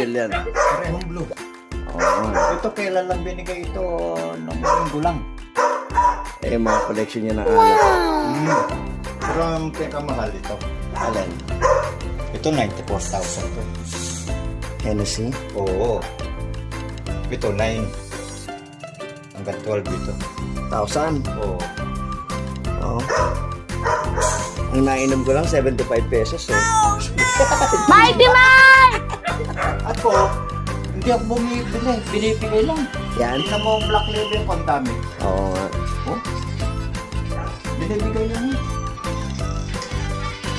label yan. Parehong blue. Oo. Ito kailan lang binigay ito nung linggo lang. Eh, mga collection niya ng alak. Pero ang pinakamahal ito. Alin? Ito 94,000 to. Hennessy? Oo. Ito 9. Hanggang 12 ito. 1,000? Oo. Oo. Ang nainom ko lang, 75 pesos eh. Mighty Mike! Ako, hindi ako bumibili. Binibigay lang. Yan? Hindi na mo black label kung dami. Oo nga. Oh? Binibigay lang yun.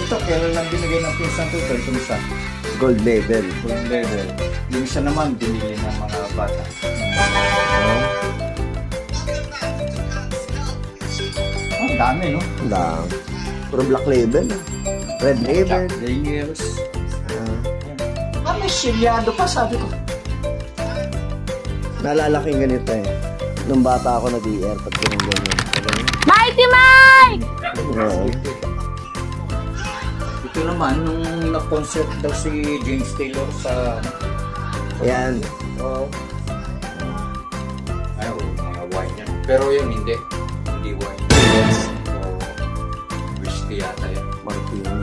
Ito, kailan lang binigay ng pinsan ko ito. Itong isa. Gold label. Gold level. Yung isa naman, binili ng mga bata. Oo. Ang dami, no? Lang. Puro black label. Red label. Jack Daniels. May silyado pa, sabi ko. Naalala ko yung ganito eh. Nung bata ako nag-i-airpot ko ng ganyan. Mighty Mike! Oo. Ito naman, nung na-concert daw si James Taylor sa... Yan. Oh. Ayaw, mga wine yan. Pero yun, hindi. Hindi wine. Oh. Whiskey yata yun. Martini.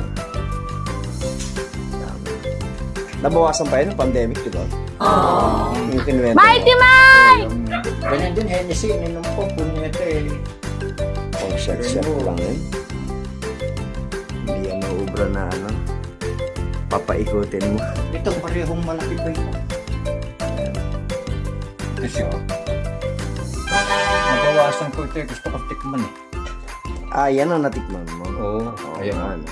Nabawasan pa yun ng pandemic, di ba? Oh. Yung kinuwento. Mighty Mike! Ganyan din, Hennessy. Ininom ko, punyete eh. Oh, shot lang yun. Hindi yan nauubra na ano. Papaikutin mo. Ito, parehong malaki pa ito. Ito siya. Nabawasan ko ito. Gusto ko tikman eh. Ah, yan ang natikman mo. Oo. Ayan. Ano.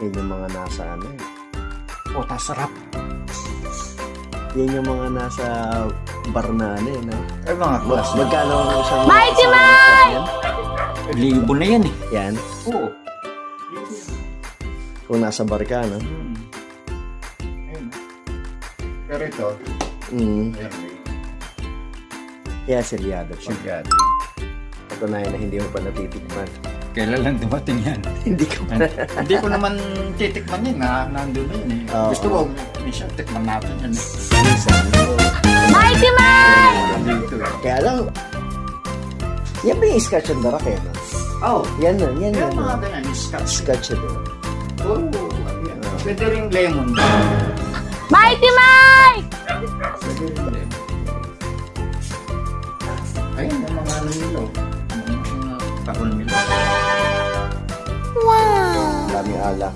Yan yung mga nasa ano eh. Oh, tasarap. Yan yung mga nasa bar na ano eh, no? Ay, mga class. Magkano ang isang... Mighty Mike! Libo na yan eh. Yan. Oo. Kung nasa bar ka, no? Ayun. Pero ito, Mm. ayan, Kaya silyado pa. sigad. Patunayan na hindi mo pa natitikman. Kailan lang dumating yan? Hindi ko pa. Hindi ko naman titikman yan, nandun na yun eh. Oo. Gusto ko, minsan tikman natin yan eh. Minsan. Mighty Mike! Dito eh. Kaya lang, yan ba yung scotch and darak eh, no? Oh, Yan na, yan kaya na. mga ganyan, scotch. Scotch ito. Oo, ayan. Pwede rin lemon. Mighty Mike! Pwede rin lemon. Ayun, yung mga ano nila. Mga kahon nila. Wow! Daming alak.